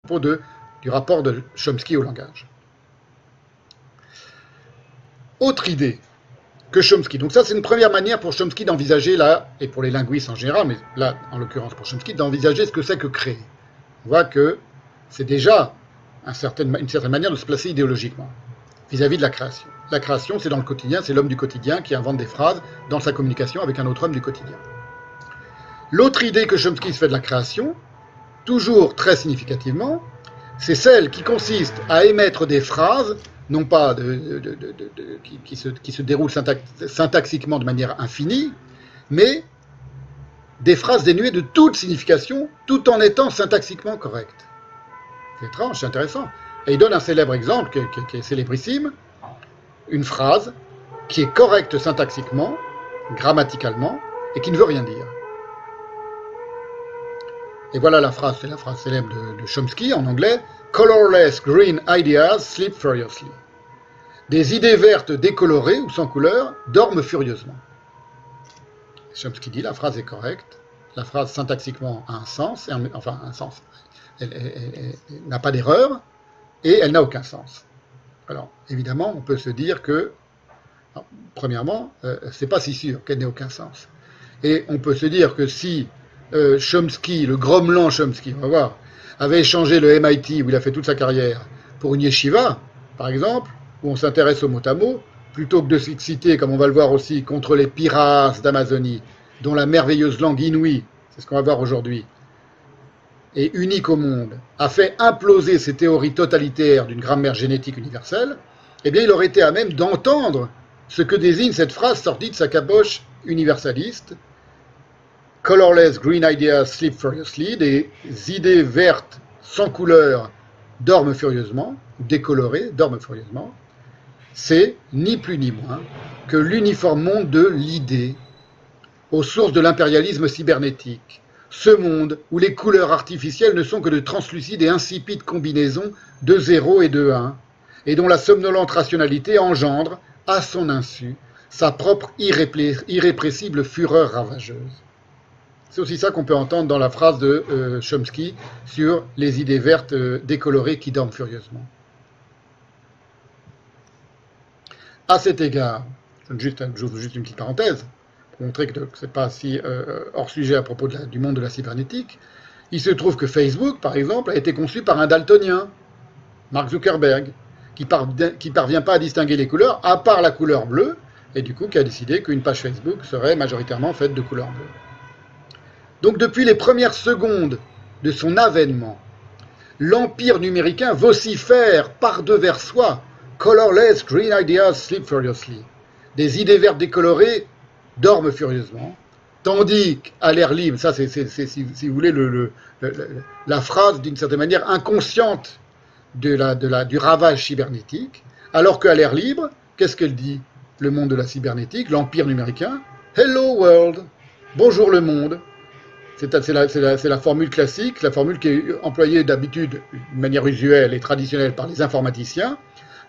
propos du rapport de Chomsky au langage. Autre idée que Chomsky, donc ça c'est une première manière pour Chomsky d'envisager là, et pour les linguistes en général, mais là en l'occurrence pour Chomsky, d'envisager ce que c'est que créer. On voit que c'est déjà une certaine manière de se placer idéologiquement vis-à-vis de la création. La création, c'est dans le quotidien, c'est l'homme du quotidien qui invente des phrases dans sa communication avec un autre homme du quotidien. L'autre idée que Chomsky se fait de la création, toujours très significativement, c'est celle qui consiste à émettre des phrases, non pas qui se déroulent syntaxiquement de manière infinie, mais des phrases dénuées de toute signification, tout en étant syntaxiquement correctes. C'est étrange, c'est intéressant. Et il donne un célèbre exemple, qui est célébrissime, une phrase qui est correcte syntaxiquement, grammaticalement, et qui ne veut rien dire. Et voilà la phrase, c'est la phrase célèbre de Chomsky en anglais, « Colorless green ideas sleep furiously ». Des idées vertes décolorées ou sans couleur dorment furieusement. Chomsky dit, la phrase est correcte, la phrase syntaxiquement a un sens, enfin un sens, elle n'a pas d'erreur, et elle n'a aucun sens. Alors, évidemment, on peut se dire que, alors, premièrement, c'est pas si sûr qu'elle n'ait aucun sens. Et on peut se dire que si Chomsky, le grommelant Chomsky, on va voir, avait échangé le MIT, où il a fait toute sa carrière, pour une yeshiva, par exemple, où on s'intéresse au mot à mot, plutôt que de s'exciter, comme on va le voir aussi, contre les pirates d'Amazonie, dont la merveilleuse langue inouïe, c'est ce qu'on va voir aujourd'hui, et unique au monde, a fait imploser ces théories totalitaires d'une grammaire génétique universelle, eh bien il aurait été à même d'entendre ce que désigne cette phrase sortie de sa caboche universaliste, « Colorless green ideas sleep furiously », des idées vertes sans couleur dorment furieusement, décolorées dorment furieusement, c'est ni plus ni moins que l'uniforme monde de l'idée, aux sources de l'impérialisme cybernétique, ce monde où les couleurs artificielles ne sont que de translucides et insipides combinaisons de 0 et de 1, et dont la somnolente rationalité engendre, à son insu, sa propre irrépressible fureur ravageuse. C'est aussi ça qu'on peut entendre dans la phrase de Chomsky sur les idées vertes décolorées qui dorment furieusement. À cet égard, j'ouvre juste une petite parenthèse, pour montrer que ce n'est pas si hors sujet à propos du monde de la cybernétique. Il se trouve que Facebook, par exemple, a été conçu par un daltonien, Mark Zuckerberg, qui parvient pas à distinguer les couleurs, à part la couleur bleue, et du coup qui a décidé qu'une page Facebook serait majoritairement faite de couleur bleue. Donc depuis les premières secondes de son avènement, l'empire numéricain vocifère par-devers soi, « Colorless green ideas sleep furiously ». Des idées vertes décolorées dorment furieusement, tandis qu'à l'air libre, ça c'est si vous voulez la phrase d'une certaine manière inconsciente du ravage cybernétique, alors qu'à l'air libre, qu'est-ce qu'elle dit, le monde de la cybernétique, l'empire numéricain? Hello world, bonjour le monde. C'est la formule classique, la formule qui est employée d'habitude de manière usuelle et traditionnelle par les informaticiens,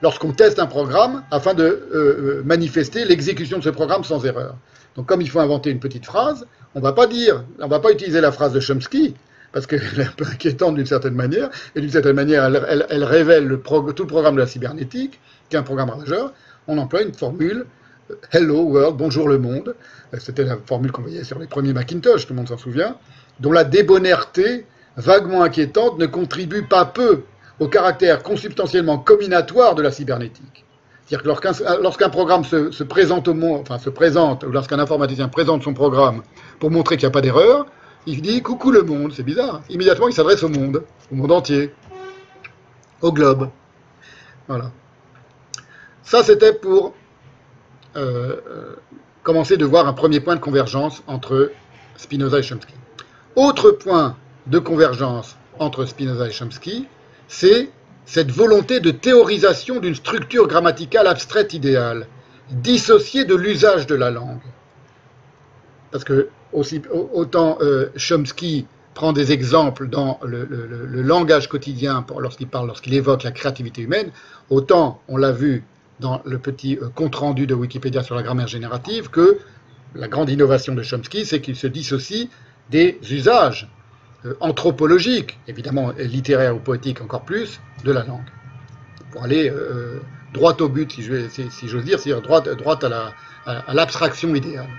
lorsqu'on teste un programme afin de manifester l'exécution de ce programme sans erreur. Donc comme il faut inventer une petite phrase, on ne va pas utiliser la phrase de Chomsky, parce qu'elle est un peu inquiétante d'une certaine manière, et d'une certaine manière elle révèle tout le programme de la cybernétique, qui est un programme ravageur. On emploie une formule « Hello world, bonjour le monde », c'était la formule qu'on voyait sur les premiers Macintosh, tout le monde s'en souvient, dont la débonnaire-té, vaguement inquiétante, ne contribue pas peu au caractère consubstantiellement combinatoire de la cybernétique. C'est-à-dire que lorsqu'un programme se présente au monde, enfin se présente, ou lorsqu'un informaticien présente son programme pour montrer qu'il n'y a pas d'erreur, il dit « Coucou le monde », c'est bizarre. Immédiatement, il s'adresse au monde entier, au globe. Voilà. Ça, c'était pour commencer de voir un premier point de convergence entre Spinoza et Chomsky. Autre point de convergence entre Spinoza et Chomsky, c'est cette volonté de théorisation d'une structure grammaticale abstraite idéale, dissociée de l'usage de la langue. Parce que autant Chomsky prend des exemples dans le langage quotidien lorsqu'il évoque la créativité humaine, autant on l'a vu dans le petit compte-rendu de Wikipédia sur la grammaire générative, que la grande innovation de Chomsky, c'est qu'il se dissocie des usages anthropologique, évidemment littéraire ou poétique encore plus, de la langue. Pour aller droit au but, si j'ose dire, c'est-à-dire droit à l'abstraction idéale.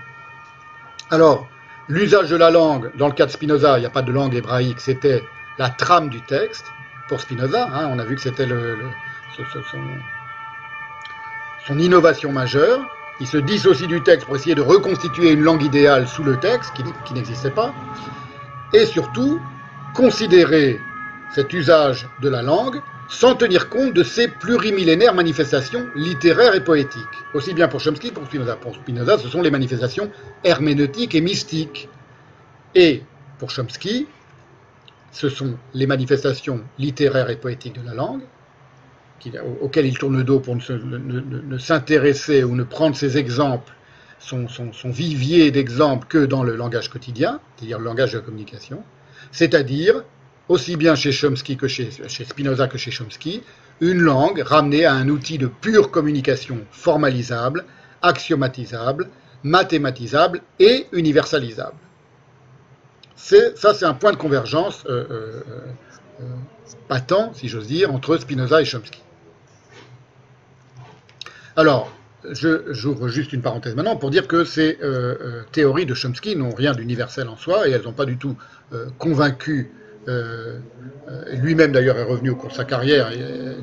Alors, l'usage de la langue, dans le cas de Spinoza, il n'y a pas de langue hébraïque, c'était la trame du texte. Pour Spinoza, hein, on a vu que c'était son innovation majeure. Il se dissocie du texte pour essayer de reconstituer une langue idéale sous le texte, qui n'existait pas. Et surtout, considérer cet usage de la langue sans tenir compte de ses plurimillénaires manifestations littéraires et poétiques. Aussi bien pour Chomsky que pour Spinoza. Pour Spinoza, ce sont les manifestations herméneutiques et mystiques. Et pour Chomsky, ce sont les manifestations littéraires et poétiques de la langue, auxquelles il tourne le dos pour ne s'intéresser ou ne prendre ses exemples, son vivier d'exemples que dans le langage quotidien, c'est-à-dire le langage de la communication, c'est-à-dire, aussi bien chez Chomsky que chez Spinoza que chez Chomsky, une langue ramenée à un outil de pure communication formalisable, axiomatisable, mathématisable et universalisable. Ça, c'est un point de convergence patent, si j'ose dire, entre Spinoza et Chomsky. Alors, j'ouvre juste une parenthèse maintenant pour dire que ces théories de Chomsky n'ont rien d'universel en soi et elles n'ont pas du tout convaincu. Lui-même d'ailleurs est revenu au cours de sa carrière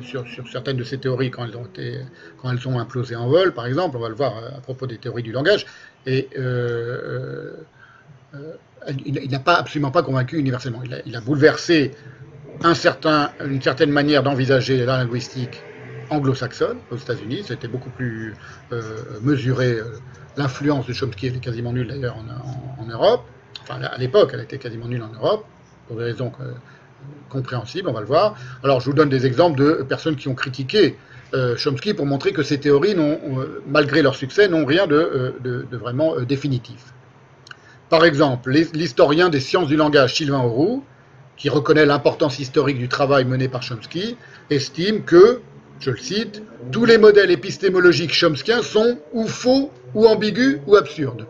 sur certaines de ces théories quand elles ont implosé en vol, par exemple, on va le voir à propos des théories du langage, et il n'a absolument pas convaincu universellement. Il a bouleversé une certaine manière d'envisager la linguistique anglo-saxonne aux États-Unis. C'était beaucoup plus mesuré. L'influence de Chomsky était quasiment nulle d'ailleurs en Europe. Enfin, à l'époque, elle était quasiment nulle en Europe, pour des raisons compréhensibles, on va le voir. Alors, je vous donne des exemples de personnes qui ont critiqué Chomsky pour montrer que ces théories, malgré leur succès, n'ont rien de vraiment définitif. Par exemple, l'historien des sciences du langage Sylvain Auroux, qui reconnaît l'importance historique du travail mené par Chomsky, estime que, je le cite, « tous les modèles épistémologiques chomskiens sont ou faux, ou ambigus, ou absurdes ».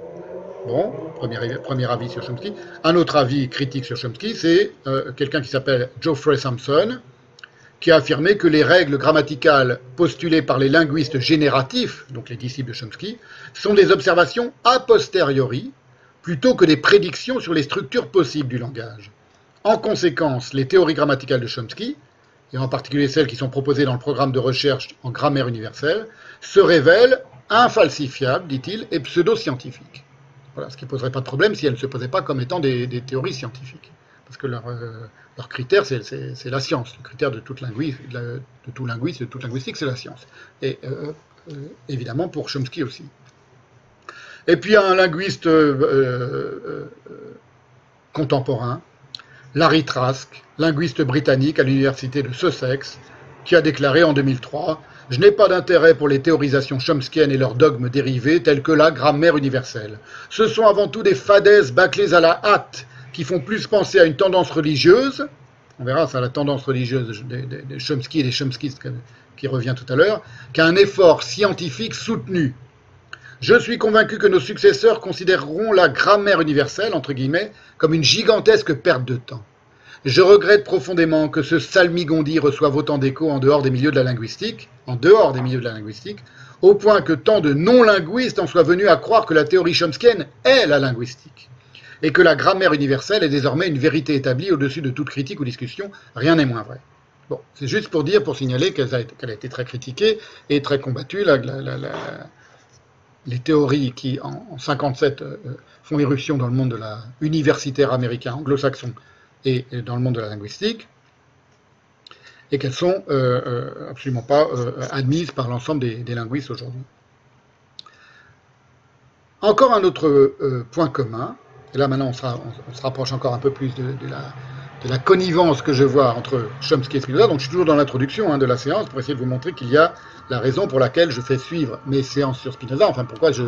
Bon, premier avis sur Chomsky. Un autre avis critique sur Chomsky, c'est quelqu'un qui s'appelle Geoffrey Sampson, qui a affirmé que les règles grammaticales postulées par les linguistes génératifs, donc les disciples de Chomsky, sont des observations a posteriori, plutôt que des prédictions sur les structures possibles du langage. En conséquence, les théories grammaticales de Chomsky, et en particulier celles qui sont proposées dans le programme de recherche en grammaire universelle, se révèlent infalsifiables, dit-il, et pseudo-scientifiques. Voilà, ce qui ne poserait pas de problème si elles ne se posaient pas comme étant des théories scientifiques. Parce que leur critère, c'est la science. Le critère de tout linguiste, de toute linguistique, c'est la science. Et évidemment pour Chomsky aussi. Et puis un linguiste contemporain, Larry Trask, linguiste britannique à l'université de Sussex, qui a déclaré en 2003 « Je n'ai pas d'intérêt pour les théorisations chomskiennes et leurs dogmes dérivés tels que la grammaire universelle. Ce sont avant tout des fadaises bâclées à la hâte qui font plus penser à une tendance religieuse, on verra ça, la tendance religieuse de Chomsky et des chomskistes qui revient tout à l'heure, qu'à un effort scientifique soutenu. Je suis convaincu que nos successeurs considéreront la grammaire universelle, entre guillemets, comme une gigantesque perte de temps. Je regrette profondément que ce salmigondi reçoive autant d'écho en dehors des milieux de la linguistique, au point que tant de non-linguistes en soient venus à croire que la théorie chomskienne est la linguistique, et que la grammaire universelle est désormais une vérité établie au-dessus de toute critique ou discussion, rien n'est moins vrai. Bon, c'est juste pour signaler qu'elle a été très critiquée et très combattue, les théories qui, en 1957, font irruption dans le monde de la universitaire américain, anglo-saxon, et dans le monde de la linguistique, et qu'elles sont absolument pas admises par l'ensemble des linguistes aujourd'hui. Encore un autre point commun, et là maintenant on se rapproche encore un peu plus de la connivence que je vois entre Chomsky et Spinoza, donc je suis toujours dans l'introduction de la séance pour essayer de vous montrer qu'il y a la raison pour laquelle je fais suivre mes séances sur Spinoza, enfin pourquoi je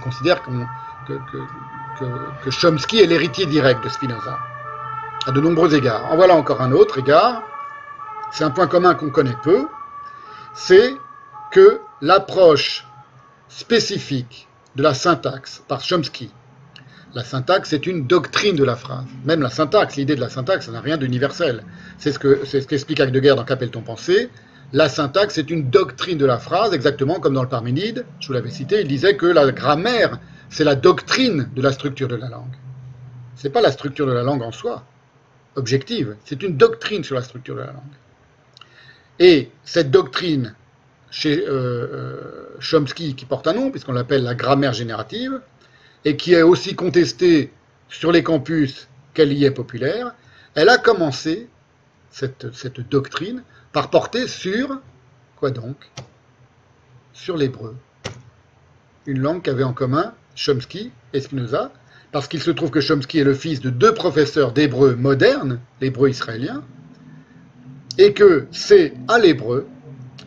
considère que Chomsky est l'héritier direct de Spinoza, à de nombreux égards. En voilà encore un autre égard, c'est un point commun qu'on connaît peu, c'est que l'approche spécifique de la syntaxe par Chomsky La syntaxe est une doctrine de la phrase. Même la syntaxe, l'idée de la syntaxe, ça n'a rien d'universel. C'est ce qu'explique Heidegger dans Qu'appelle-t-on penser. La syntaxe est une doctrine de la phrase, exactement comme dans le Parménide, je vous l'avais cité, il disait que la grammaire, c'est la doctrine de la structure de la langue. Ce n'est pas la structure de la langue en soi, objective, c'est une doctrine sur la structure de la langue. Et cette doctrine, chez Chomsky, qui porte un nom, puisqu'on l'appelle la grammaire générative, et qui est aussi contestée sur les campus qu'elle y est populaire, elle a commencé, cette doctrine, par porter sur, quoi donc? Sur l'hébreu. Une langue qu'avaient en commun Chomsky et Spinoza, parce qu'il se trouve que Chomsky est le fils de deux professeurs d'hébreu moderne, l'hébreu israélien, et que c'est à l'hébreu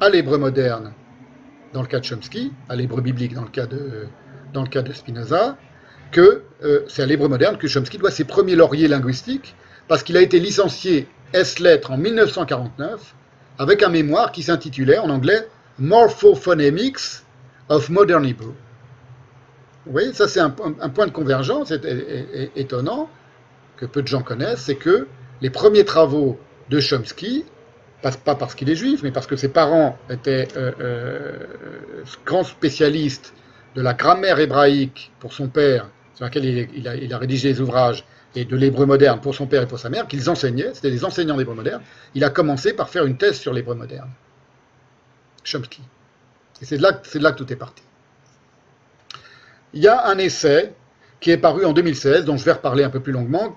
moderne, dans le cas de Chomsky, à l'hébreu biblique dans le cas de Spinoza, que c'est à l'hébreu moderne que Chomsky doit ses premiers lauriers linguistiques, parce qu'il a été licencié ès-lettres en 1949, avec un mémoire qui s'intitulait en anglais Morphophonemics of Modern Hebrew. Vous voyez, ça c'est un point de convergence étonnant, que peu de gens connaissent, c'est que les premiers travaux de Chomsky, pas parce qu'il est juif, mais parce que ses parents étaient grands spécialistes de la grammaire hébraïque pour son père, sur laquelle il a rédigé les ouvrages, et de l'hébreu moderne pour son père et pour sa mère, qu'ils enseignaient, c'était des enseignants d'hébreu moderne. Il a commencé par faire une thèse sur l'hébreu moderne. Chomsky. Et c'est de là que tout est parti. Il y a un essai qui est paru en 2016, dont je vais reparler un peu plus longuement,